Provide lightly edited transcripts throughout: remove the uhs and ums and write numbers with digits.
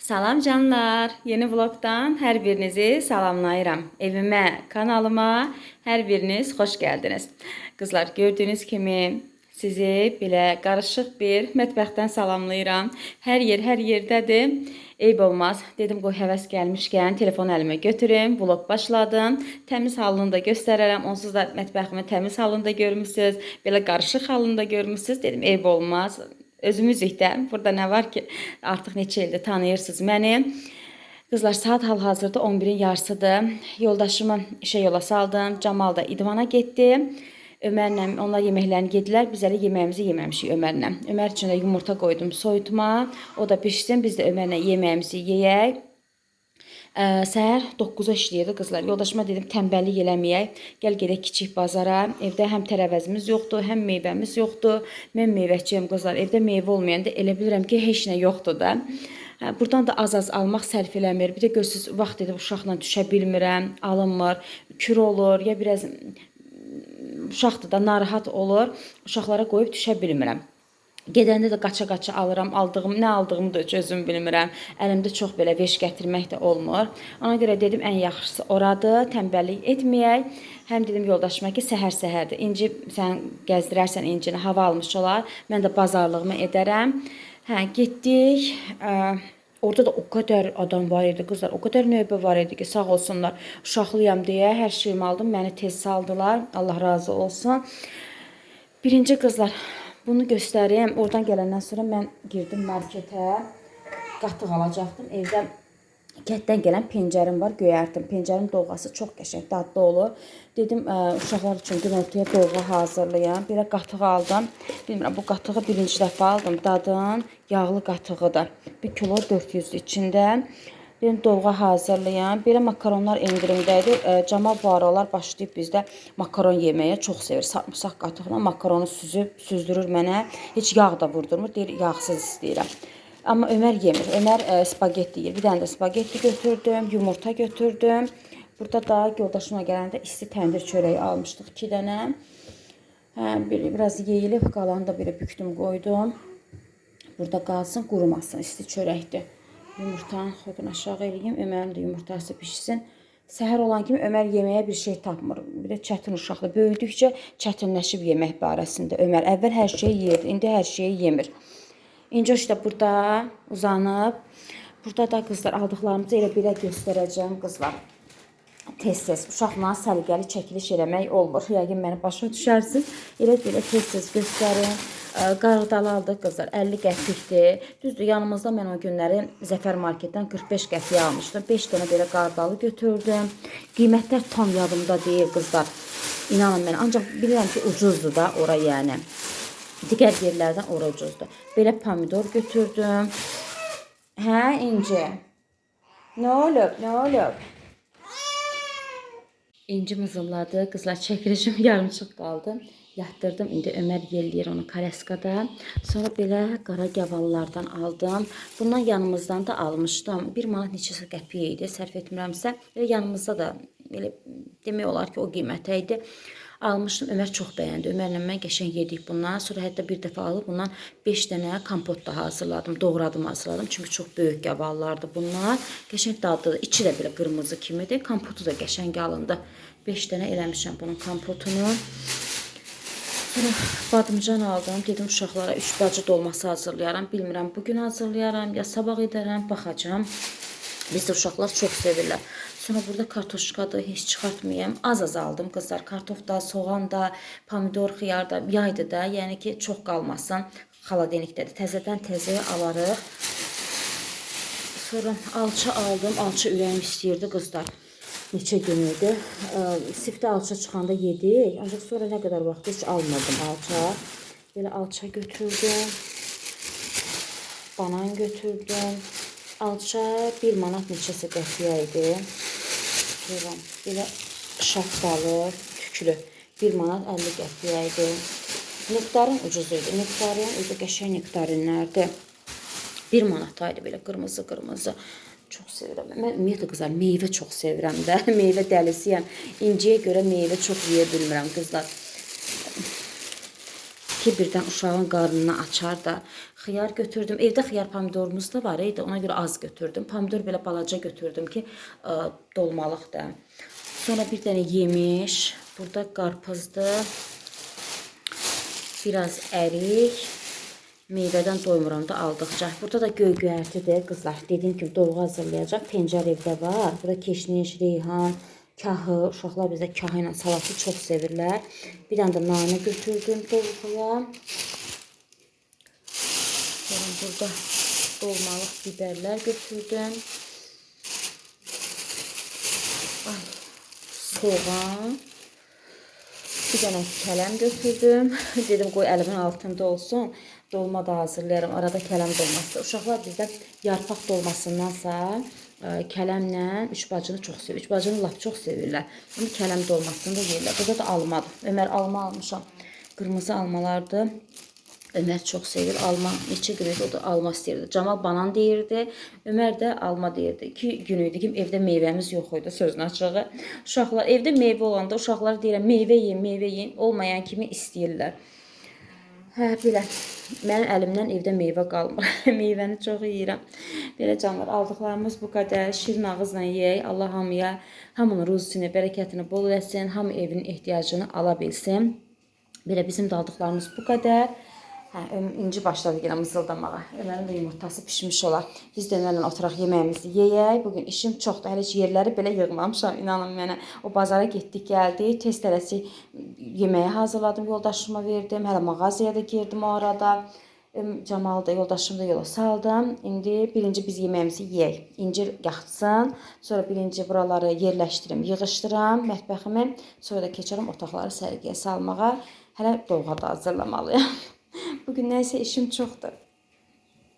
Salam canlar. Yeni vlogdan hər birinizi salamlayıram. Evimə, kanalıma hər biriniz xoş gəldiniz. Qızlar, gördüyünüz kimi sizi belə qarışıq bir mətbəxdən salamlayıram. Hər yerdədir. Eyb olmaz. Dedim qoy həvəs gəlmişkən telefonu əlimə götürüm, vlog başladım. Təmiz halını da göstərərəm. Onsuz da mətbəximi təmiz halında görmüsünüz. Belə qarışıq halında görmüsünüz. Dedim eyb olmaz. Özümüzük də. Burada nə var ki, artıq neçə ildir tanıyırsınız məni. Qızlar, saat hal-hazırda 11-in yarısıdır. Yoldaşımı işə yola saldım. Camal da idmana getdi. Ömərlə onlar yeməklərini yedilər. Biz hələ yeməyimizi yeməmişik Ömərlə. Ömər üçün də yumurta qoydum soyutma. O da pişsin. Biz də Ömərlə yeməyimizi yeyək. Səhər 9-a işləyirdi qızlar. Yoldaşıma dedim tənbəllik eləməyək. Gəl gedək kiçik bazara. Evdə həm tərəvəzimiz yoxdur, həm meyvəmiz yoxdur. Mən meyvəçiyəm qızlar. Evdə meyvə olmayanda elə bilirəm ki, heç nə yoxdur da. Buradan da az-az almaq sərf eləmir. Bir də görürsünüz, vaxt edib uşaqla düşə bilmirəm, alınmır, kür olur, ya biraz uşaqdır da narahat olur. Uşaqlara qoyub düşə bilmirəm. Gedəndə də qaça-qaça alıram, nə aldığımı da özüm bilmirəm. Əlimdə çox belə veş gətirmək də olmur. Ona görə dedim, ən yaxşısı oradır, tənbəllik etməyək. Həm dedim yoldaşıma ki, səhər-səhərdir. İnci, sən gəzdirərsən incini, hava almış olar. Mən də bazarlığımı edərəm. Getdik. Orada da o qədər adam var idi, qızlar. O qədər növbə var idi ki, sağ olsunlar. Uşaqlıyam deyə hər şeyimi aldım. Məni tez saldılar. Allah razı olsun. Birinci qızlar, bunu göstəreyim. Oradan gələndən sonra mən girdim marketə. Qatıq alacaqdım. Evdə kətdən gələn pencərim var. Göyərtim. Pencərin dolğası çox qəşəng, dadlı olur. Dedim, uşaqlar üçün günortaya dolğa hazırlayam. Belə qatıq aldım. Bilmirəm, bu qatığı birinci dəfə aldım. Dadın yağlı qatığıdır. 1 kilo 400 içində. Dedim, dolğa hazırlayam. Belə makaronlar endirimdədir. Camal bu aralar başlayıb bizdə makaron yeməyə çox sevir. Sarımsaq qatıqla makaronu süzdürür mənə. Heç yağ da vurdurmur. Deyir, yağsız istəyirəm. Amma Ömər yemir. Ömər spagetti yeyir. Bir dənə də spagetti götürdüm. Yumurta götürdüm. Burada da yoldaşıma gələndə isti təndir çörəyi almışdıq 2 dənə. Biraz yeyilib, qalanı da belə büktüm, qoydum. Burada qalsın, qurumasın, isti çörəkdir. Yumurtanın xodunu aşağı eləyim. Ömərin də yumurtası pişsin. Səhər olan kimi Ömər yeməyə bir şey tapmır. Bir də çətin uşaqdır. Böyüdükcə çətinləşib yemək barəsində. Ömər əvvəl hər şeyi yeyirdi. İndi hər şeyi yemir. İncoş da burada uzanıb. Burada da qızlar aldıqlarımızı elə belə göstərəcəm qızlar. Tez-tez uşaqla səliqəli çəkiliş eləmək olmur. Yəqin məni başa düşərsiniz. Elə tez-tez göstərin. Qarğıdalı aldıq qızlar, 50 qəpikdir. Düzdür, yanımızda mən o günləri Zəfər marketdən 45 qəpiyə almışdım. 5 dənə belə qarğıdalı götürdüm. Qiymətlər tam yadımda deyil qızlar. İnanın mənə, ancaq bilirəm ki, ucuzdur da ora yəni. Digər yerlərdən ora ucuzdur. Belə pomidor götürdüm. İnci. Nə olub? İnci mızılladı. Qızlar, çəkilişim yarımçıq qaldı. Yatdırdım. İndi Ömər yelləyir onu kaləskada. Sonra belə qara gavallardan aldım. Bundan yanımızdan da almışdım. 1 manat neçəsə qəpiyə idi, sərf etmirəmsə. Yanımızda da belə demək olar ki, o qiymətə idi. Almışdım. Ömər çox bəyəndi. Ömərlə mən qəşəng yedik bundan. Sonra hətta bir dəfə alıb bundan 5 dənə kompot da hazırladım. Doğradım, hazırladım. Çünki çox böyük gavallardı bunlar. Qəşəng dadlıdır. İçi də belə qırmızı kimidir. Kompotu da qəşəng alındı. 5 dənə eləmişəm bunun kompotunu. Sonra badımcan aldım. Dedim uşaqlara 3 bacı dolması hazırlayaram. Bilmirəm, bugün hazırlayaram ya sabah edərəm, baxacam. Bizdə uşaqlar çox sevirlər. Sonra burada kartoşkadır, heç çıxartmayayım. Az aldım qızlar. Kartof da, soğan da, pomidor, xiyar da, yaydı da. Yəni ki, çox qalmasın. Xaladenikdədir. Təzədən təzəyə alarıq. Sonra alça aldım. Alça ürəyim istəyirdi qızlar. Neçə gün idi. Sifdə alça çıxanda yedik. Ancaq sonra nə qədər vaxt heç almadım alça. Belə alça götürdüm. Banan götürdüm. Alça 1 manat neçəsə qəpiyə idi. Belə şaftalı, tüklü 1 manat 50 qəpiyə idi. Nektarın ucuz idi. Nektarın özü qəşəng nektarinlərdir. 1 manataydı belə qırmızı. Çox sevirəm. Mən ümumiyyətlə qızlar meyvə çox sevirəm də. Meyvə dəlisiyəm. İnciyə görə meyvə çox yeyə bilmirəm qızlar. ki, birdən uşağın qarnını açar da. Xiyar götürdüm. Evdə xiyar pomidorumuz da var idi. Ona görə az götürdüm. Pomidor belə balaca götürdüm ki, dolmalıq da. Sonra bir dənə yemiş. Burada qarpızdır. Biraz ərik. Meyvədən doymuram da aldıqca. Burada da göy-göyərtidir qızlar. Dediyim kimi dolğu hazırlayacaq. Pencər evdə var. Burada keşniş, reyhan, kahı. Uşaqlar bizdə kahı ilə salatı çox sevirlər. Bir dənə də nane götürdüm dolğuya. Burada dolmalıq biberlər götürdüm. Soğan. Bir dənə kələm götürdüm. Dedim qoy əlimin altında olsun. Dolma da hazırlayarım. Arada kələm dolması. Uşaqlar bizdə yarpaq dolmasındansa kələmlə üç bacını çox sevir. Üç bacını lap çox sevirlər. Bunu kələm dolmasını da yeyirlər. Burada da almadır. Ömər alma almışam. Qırmızı almalardır. Ömər çox sevir. Alma neçə gün idi o da alma istəyirdi. Camal banan deyirdi. Ömər də alma deyirdi. 2 gün idi ki, evdə meyvəmiz yox idi, sözün açığı. Uşaqlar evdə meyvə olanda uşaqlar deyirlər meyvə yeyin, meyvə yeyin. Olmayan kimi istəyirlər. Hə, belə. Mənim əlimdən evdə meyvə qalmır. Meyvəni çox yeyirəm. Belə canlar, aldıqlarımız bu qədər. Şirin ağızla yeyək. Allah hamıya, hamının ruzusunu, bərəkətini bol eləsin. Hamı evinin ehtiyacını ala bilsin. Belə bizim də aldıqlarımız bu qədər. İnci başladı yenə mızıldamağa. Ömərin də yumurtası pişmiş olar. Biz də Ömərlə oturaq yeməyimizi yeyək. Bugün işim çoxdur. Hələ heç yerləri belə yığmamışam. İnanın mənə. O bazara getdik, gəldik. Tez tələsik yeməyi hazırladım. Yoldaşıma verdim. Hələ mağazaya da girdim o arada. Camal da, yoldaşım da yola saldım. İndi birinci biz yeməyimizi yeyək. İncir yaxtsın. Sonra birinci buraları yerləşdirim, yığışdıram mətbəximi. Sonra da keçərəm otaqları sərgiyə salmağa. Hələ dolğa da hazırlamalıyam. Bugün nəysə işim çoxdur.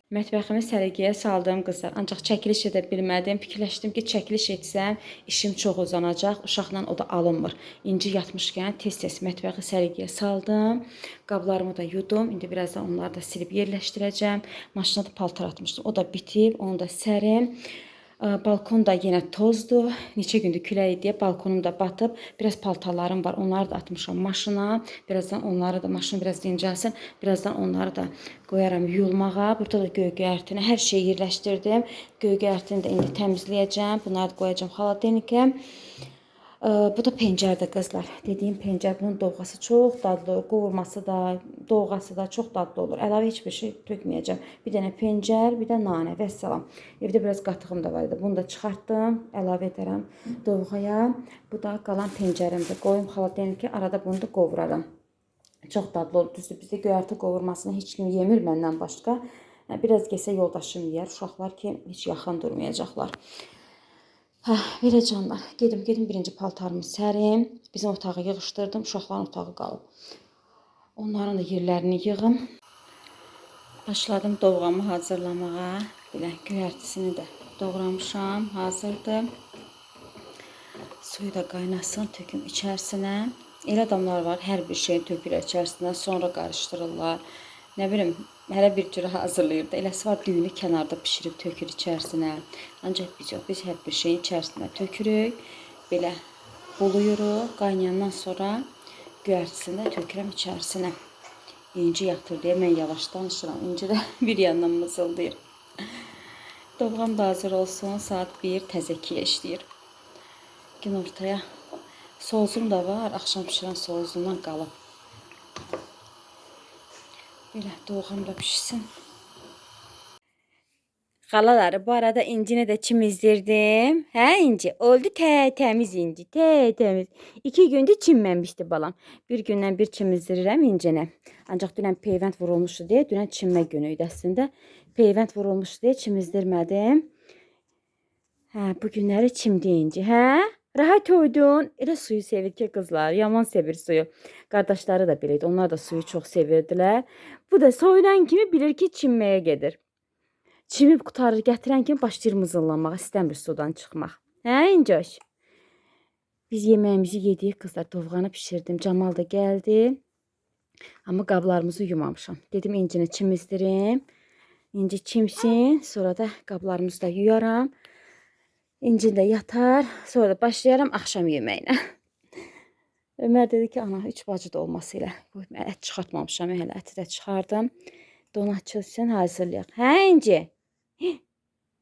Mətbəximi səliqəyə saldım qızlar. Ancaq çəkiliş edə bilmədim. Fikirləşdim ki, çəkiliş etsəm işim çox uzanacaq. Uşaqla o da alınmır. İnci yatmışkən tez-tez mətbəxi səliqəyə saldım. Qablarımı da yudum. İndi birazdan onları da silib yerləşdirəcəm. Maşına da paltar atmışdım. O da bitib. Onu da sərim. Balkon da yenə tozdur. Neçə gündür külək deyə balkonum da batıb. Biraz paltarlarım var. Onları da atmışam maşına. Birazdan onları da maşın biraz dincəlsin. Birazdan onları da qoyaram yuyulmağa. Burada da göy-göyərtini hər şeyi yerləşdirdim. Göy-göyərtini də indi təmizləyəcəm. Bunları da qoyacağım xaladenikə. Bu da pencərdir qızlar. Dediyim pencər, bunun doğğası çox dadlı olur. Qovurması da, doğğası da çox dadlı olur. Əlavə heç bir şey tökməyəcəm. Bir dənə pencər, bir də nanə və salam. Evdə biraz qatığım da var idi. Bunu da çıxartdım. Əlavə edərəm doğğaya. Bu da qalan pencərimdir. Qoyum xaladenikə, arada bunu da qovuraram. Çox dadlı olur. Düzdür, bizdə göyərti qovurmasını heç kim yemir məndən başqa. Biraz gəlsə yoldaşım yeyər. Uşaqlar ki, heç yaxın durmayacaqlar. Belə canlar. Gedim birinci paltarımı sərim. Bizim otağı yığışdırdım. Uşaqların otağı qalıb. Onların da yerlərini yığım. Başladım doğğamı hazırlamağa. Belə göyərtisini də doğramışam. Hazırdır. Suyu da qaynasın. Töküm içərisinə. Elə adamlar var. Hər bir şeyi tökürlər içərisinə. Sonra qarışdırırlar. Nə bilim, hələ bir cürə hazırlayır da. Eləsi var, düyünü kənarda pişirib tökür içərisinə. Ancaq biz yox, biz hər bir şeyin içərisinə tökürük. Belə buluyuruq. Qaynayandan sonra göyərtisini də tökürəm içərisinə. İnci yatır deyə mən yavaş danışıram. İnci də bir yandan mızıldayır. Doğğam da hazır olsun. Saat 1 təzə 2-yə işləyir. Gün ortaya sozum da var. Axşam pişirən sozumdan qalıb. Belə doğğam da pişsin. Xalaları, bu arada İncini də çimizdirdim. Hə İnci? Oldu təmiz İnci. Təmiz. 2 gündür çimməmişdi balam. Bir gündən bir çimizdirirəm İncini. Ancaq dünən peyvənd vurulmuşdu deyə, dünən çimmə günü idi əslində. Peyvənd vurulmuşdu deyə çimizdirmədim. Hə, bu günləri çimdi İnci. Hə? Rahat oydun. Elə suyu sevir ki qızlar. Yaman sevir suyu. Qardaşları da belə idi. Onlar da suyu çox sevirdilər. Bu da soyunan kimi bilir ki çimməyə gedir. Çimib qutarır, gətirən kimi başlayır mızıllanmağa. İstəmir sudan çıxmaq. Hə İncoş? Biz yeməyimizi yedik qızlar. Dovğanı pişirdim. Camal da gəldi. Amma qablarımızı yumamışam. Dedim İncini çimizdirim. İnci çimsin. Sonra da qablarımızı da yuyaram. İncin də yatar. Sonra da başlayaram axşam yeməyinə. Ömər dedi ki, ana 3 bacı da olması ilə. Mən ət çıxartmamışam, hələ əti də çıxardım. Donatçı üçün hazırlayaq. Hə, İnci?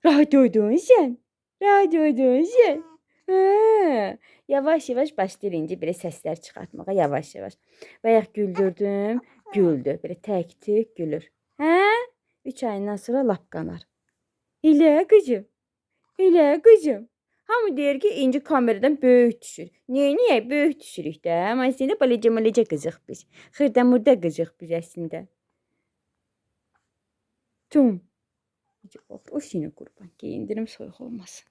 Radyoydun sən? Radyoydun sən? Hə. Yavaş yavaş başlayır İnci belə səslər çıxartmağa, yavaş yavaş. Bayaq güldürdüm, güldü. Belə tək-tük gülür. Hə? 3 ayından sonra lap qanar. Elə qızım. Elə qızım. Hamı deyir ki, İnci kameradan böyük düşür. Niyə? Böyük düşürük də. Amma əslində balaca qızıq biz. Xırda-murda qızıq biz əslində. Tum. O seni qurban. Geyindirim soyuq olmasın.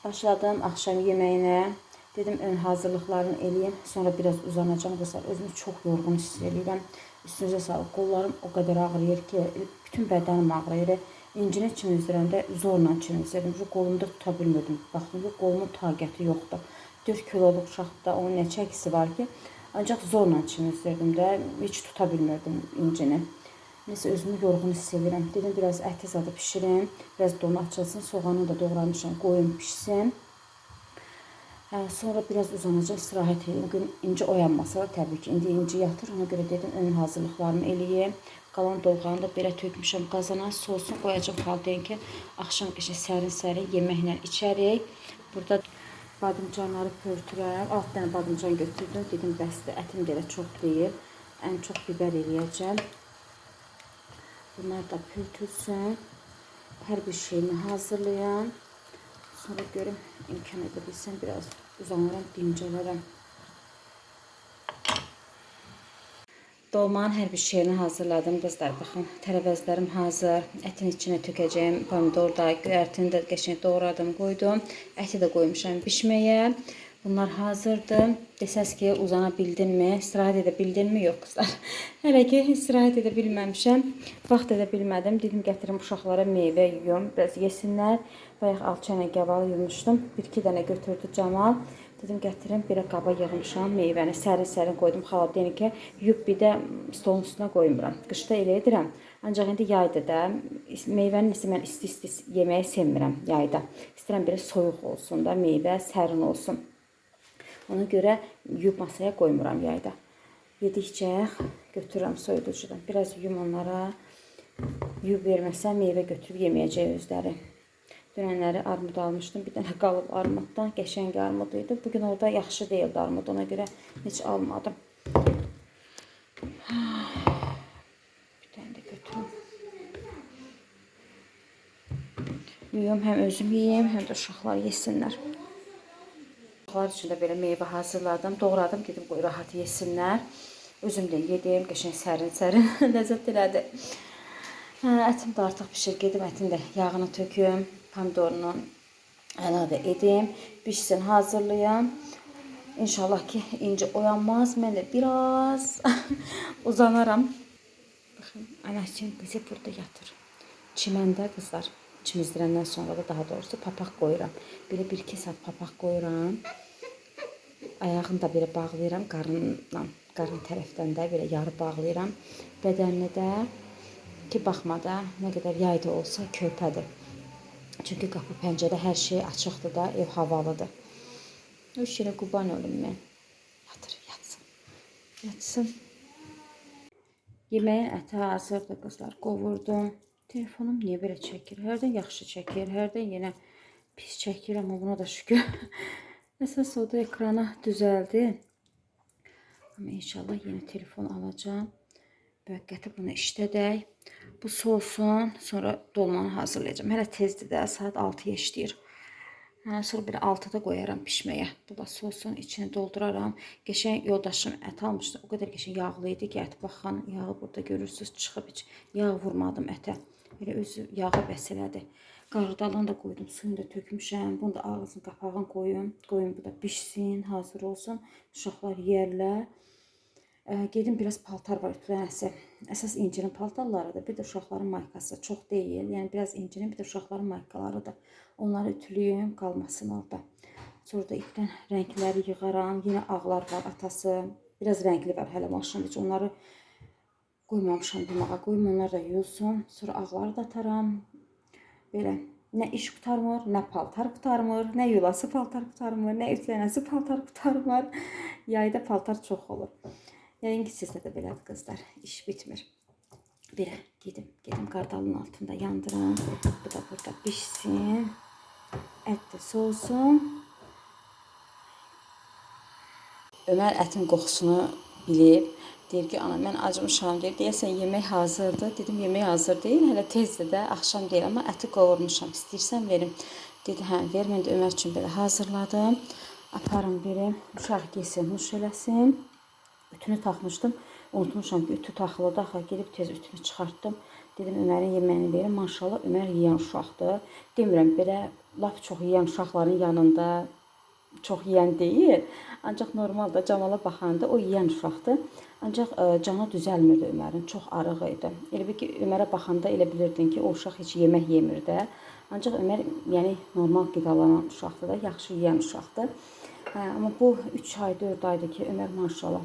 Başladım axşam yeməyinə. Dedim ön hazırlıqlarını eləyim. Sonra biraz uzanacağım. Özümü çox yorğun hiss edirəm. Üstünüzə sağlıq. Qollarım o qədər ağrıyır ki, bütün bədənim ağrıyır. İncini çimizdirəndə zorla çimizdirdim. Qolumda tuta bilmirdim. Baxdım ki, qolumun taqəti yoxdur. 4 kiloluq uşaqda onun nə çəkisi var ki, ancaq zorla çimizdirdim də, heç tuta bilmirdim incini. Neyse özümü yorğun hiss edirəm. Dedim biraz əti zadı pişirim. Biraz donu açılsın. Soğanı da doğramışam. Qoyum pişsin. Sonra biraz uzanacaq, istirahət edeyim. Bugün İnci oyanmasa da təbii ki, indi İnci yatır. Ona görə dedim ön hazırlıqlarımı eləyim. Qalan dolğanı da belə tökmüşəm qazana. Soğusun qoyacağım xaltaya ki, axşam qəşəng sərin-sərin yeməklə içərik. Burada badımcanları pörtürəm. 6 dənə badımcan götürdüm. Dedim bəsdir, ətim də elə çox deyil. Ən çox biber eləyəcəm. Bunlar da pörtülsün. Hər bir şeyini hazırlayam. Sonra görüm imkan edebilsem biraz uzanıram, dincələrəm. Dolmanın hər bir şeyini hazırladım qızlar. Baxın, tərəvəzlərim hazır. Ətin içine tökəcəyim. Pomidor da, göyərtini də qəşəng doğradım, qoydum. Əti də qoymuşam bişməyə. Bunlar hazırdır. Desəz ki, uzana bildinmi? İstirahət edə bildinmi? Yox qızlar. Hələ ki, istirahət edə bilməmişəm. Vaxt edə bilmədim. Dedim, gətirim uşaqlara meyvə yuyum. Biraz yesinlər. Bayaq alçana gavalı yumuşdum. 1-2 dənə götürdü Camal. Dedim, gətirim. Bir qaba yığmışam meyvəni. Sərin-sərin qoydum xaladenikə. Yuyub bir də stolun üstünə qoymuram. Qışda elə edirəm. Ancaq indi yayda da meyvənin isi mən isti-isti yeməyi sevmirəm yayda. İstəyirəm belə soyuq olsun da, meyvə sərin olsun. Ona görə yuyub masaya qoymuram yayda. Yedikcə götürürəm soyuducudan. Biraz yuyum onlara. Yuyub verməsəm meyvə götürüb yeməyəcək özləri. Dünənləri armud almışdım. Bir dənə qalıb armuddan. Qəşəng armud idi. Bugün orada yaxşı deyildi armud. Ona görə heç almadım. Bir dənə də götürüm. Yuyum, həm özüm yiyeyim, həm də uşaqlar yesinlər. Uşaqlar üçün də belə meyvə hazırladım, doğradım, dedim qoy rahat yesinlər. Özüm də yedim, qəşəng sərin-sərin ləzzət elədi. Ətim də artıq pişir, gedim ətin də yağını töküm, pomidorunu əlavə edim, pişsin, hazırlayam. İnşallah ki, İnci oyanmaz, mən də biraz uzanaram. Baxın, anacığım qızı burada yatır. Çiməndə qızlar, çimizdirəndən sonra da daha doğrusu papaq qoyuram. Belə 1-2 saat papaq qoyuram. Ayağını da belə bağlayıram qarnından, qarın tərəfdən də belə yarı bağlayıram. Bədənini də ki, baxmada nə qədər yayda olsa körpədir. Çünki qapı pəncərə hər şey açıqdır da, ev havalıdır. Üç yerə qurban olum mən. Yatır, yatsın. Yatsın. Yeməyin əti hazırdır qızlar, qovurdum. Telefonum niyə belə çəkir? Hərdən yaxşı çəkir, hərdən yenə pis çəkir, amma buna da şükür. Əsas o da ekrana düzəldi. Amma inşallah yeni telefon alacağım. Müvəqqəti bunu işlədək. Bu soğusun, sonra dolmanı hazırlayacağım. Hələ tezdir də, saat 6-ya işləyir. Sonra belə 6-da qoyaram pişməyə. Bu da soğusun, içini dolduraram. Qəşəng yoldaşım ət almışdı. O qədər qəşəng yağlı idi ki, ət baxın, yağı burada görürsünüz, çıxıb heç yağ vurmadım ətə. Belə özü yağı bəs elədi. Qarıdalını da qoydum, suyunu da tökmüşəm. Bunu da ağzını, qapağını qoyum. Qoyum bu da pişsin, hazır olsun. Uşaqlar yeyərlər. Gedim biraz paltar var ütülənəsi. Əsas İncinin paltarlarıdır. Bir də uşaqların maykası. Çox deyil. Yəni biraz İncinin, bir də uşaqların maykalarıdır. Onları ütülüyüm, qalmasın orada. Sonra da ipdən rəngləri yığaram. Yenə ağlar var atası. Biraz rəngli var hələ maşında. Heç onları qoymamışam yumağa. Qoyum onlar da yuyulsun. Sonra ağları da ataram. Belə Nə iş qurtarmır, nə paltar qurtarmır, nə yulası paltar qurtarmır, nə ütülənəsi paltar qurtarmır. Yayda paltar çox olur. Yəqin ki, sizdə də belədir qızlar. İş bitmir. Birə gedim qardalın altında yandıram. Bu da burada pişsin. Ət də soğusun. Ömər ətin qoxusunu bilib. Deyir ki, ana mən acımışam deyir. Deyəsən yemək hazırdır. Dedim yemək hazır deyil. Hələ tezdir də, axşam deyil, amma əti qovurmuşam. İstəyirsən verim. Dedi, hə, ver. Mən də Ömər üçün belə hazırladım. Aparım verim. Uşaq yesin, nuş eləsin. Ütünü taxmışdım. Unutmuşam ki, ütü taxılıdı. Axı gedib tez ütünü çıxartdım. Dedim Ömərin yeməyini verim. Maşallah Ömər yeyən uşaqdır. Demirəm belə laf çox yeyən uşaqların yanında çox yeyən deyil. Ancaq normalda Camala baxanda o yeyən uşaqdır. Ancaq canı düzəlmirdi Ömərin. Çox arıq idi. Elə bir ki, Ömərə baxanda elə bilirdin ki, o uşaq heç yemək yemir də. Ancaq Ömər yəni normal qidalanan uşaqdır da, yaxşı yeyən uşaqdır. Amma bu 3 ay, 4 aydır ki, Ömər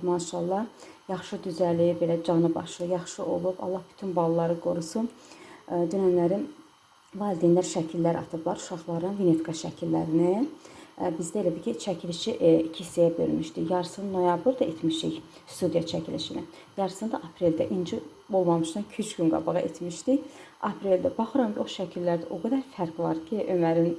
maşallah yaxşı düzəlir, belə canı başı yaxşı olub. Allah bütün balaları qorusun. Dünənlərin valideynlər şəkillər atıblar uşaqların vinetka şəkillərini. Bizdə elə bir ki, çəkilişi 2 hissəyə bölmüşdük. Yarısını noyabrda etmişik studiya çəkilişini. Yarısını da apreldə, inci olmamışdan 2-3 gün qabağa etmişdik. Apreldə baxıram ki, o şəkillərdə o qədər fərq var ki, Ömərin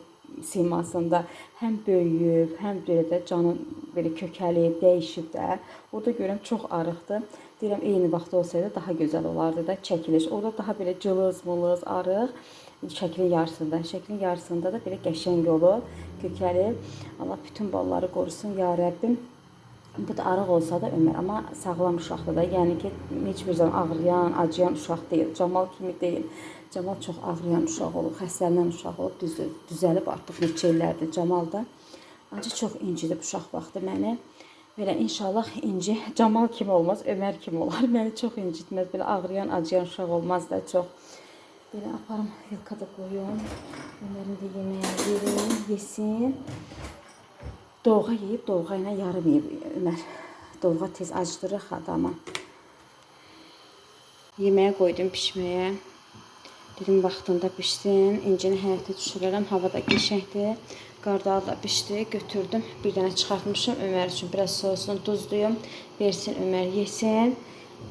simasında həm böyüyüb, həm belə də canı belə kökəlib, dəyişib də. Orada görürəm çox arıqdır. Deyirəm eyni vaxtda olsaydı daha gözəl olardı da çəkiliş. Orada daha belə cılız, arıq. Şəklin yarısında da belə qəşəng olur, kökəlib. Allah bütün balaları qorusun, ya Rəbbim. Bu da arıq olsa da Ömər, amma sağlam uşaqdır da. Yəni ki, heç bir zaman ağrıyan, acıyan uşaq deyil. Camal kimi deyil. Camal çox ağrıyan uşaq olub, xəstələnən uşaq olub, düzəlib artıq neçə illərdir Camal da. Ancaq çox incidib uşaq vaxtı məni. Belə inşallah inci Camal kimi olmaz, Ömər kimi olar. Məni çox incitməz, belə ağrıyan, acıyan uşaq olmaz da çox. Belə aparım, vilkada qoyum. Ömərin də yeməyə verim, yesin. Dovğa yeyib, dovğa ilə yarım yeyib Ömər. Dovğa tez acıdırır adamı. Yeməyə qoydum pişməyə. Dedim vaxtında pişsin. İncini həyətə düşürərəm. Hava da qəşəngdir. Qardağı da pişdi. Götürdüm. Bir dənə çıxartmışım Ömər üçün. Biraz soğusun, duzluyum. Versin Ömər yesin.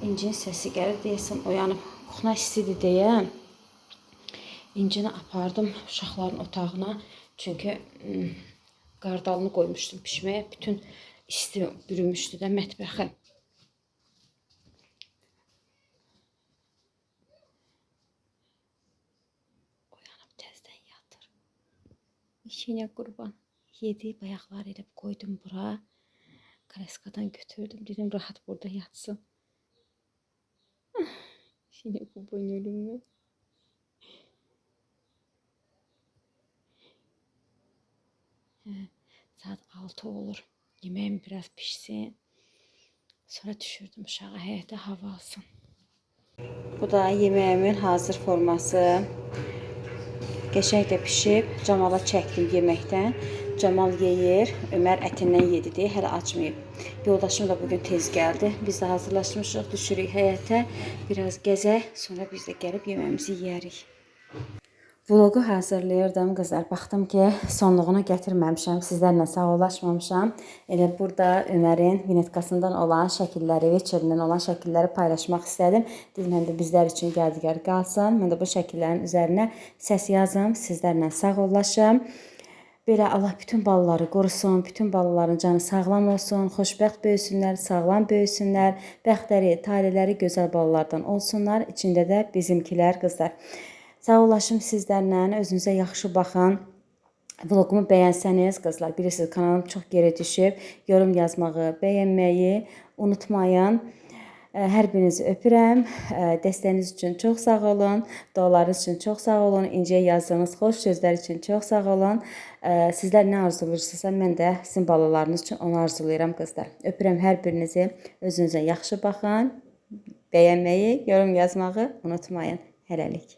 İncinin səsi gəlir. Deyəsən oyanıb. Qoxuna istidir deyə. İncini apardım uşaqların otağına. Çünki qardalını qoymuşdum pişməyə. Bütün isti bürümüşdü də mətbəxə. Oyanıb təzdən yatır. İşinə qurban. Yedi, bayaqlar edib qoydum bura. Kreskadan götürdüm. Dedim rahat burada yatsın. İşinə qurban ölümü. Saat 6 olur. Yemeğim biraz pişsin. Sonra düşürdüm uşağı həyətə hava alsın. Bu da yemeğimin hazır forması. Qəşəng də pişib. Camala çəkdim yeməkdən. Camal yeyir. Ömər ətindən yedi deyə hələ açmayıb. Yoldaşım da bugün tez gəldi. Biz də hazırlaşmışıq. Düşürük həyətə. Biraz gəzək. Sonra biz də gəlib yeməğimizi yeyərik. Vlogu hazırlayırdım qızlar. Baxdım ki, sonluğunu gətirməmişəm. Sizlərlə sağollaşmamışam. Elə burada Ömərin vinetkasından olan şəkilləri, veçerindən olan şəkilləri paylaşmaq istədim. Dedim, həm də bizlər üçün yadigar qalsın. Mən də bu şəkillərin üzərinə səs yazım. Sizlərlə sağollaşım. Belə Allah bütün balaları qorusun, bütün balaların canı sağlam olsun, xoşbəxt böyüsünlər, sağlam böyüsünlər, bəxtləri, taleləri gözəl balalardan olsunlar. İçində də bizimkilər qızlar. Sağollaşım sizlərlə, özünüzə yaxşı baxın. Vlogumu bəyənsəniz, qızlar, bilirsiniz kanalım çox geri düşüb. Yorum yazmağı, bəyənməyi unutmayın. Hər birinizi öpürəm. Dəstəyiniz üçün çox sağ olun. Dualarınız üçün çox sağ olun. İnciyə yazdığınız xoş sözlər üçün çox sağ olun. Sizlər nə arzulursunuzsa, mən də sizin balalarınız üçün onu arzulayıram qızlar. Öpürəm hər birinizi. Özünüzə yaxşı baxın. Bəyənməyi, yorum yazmağı unutmayın. Hələlik.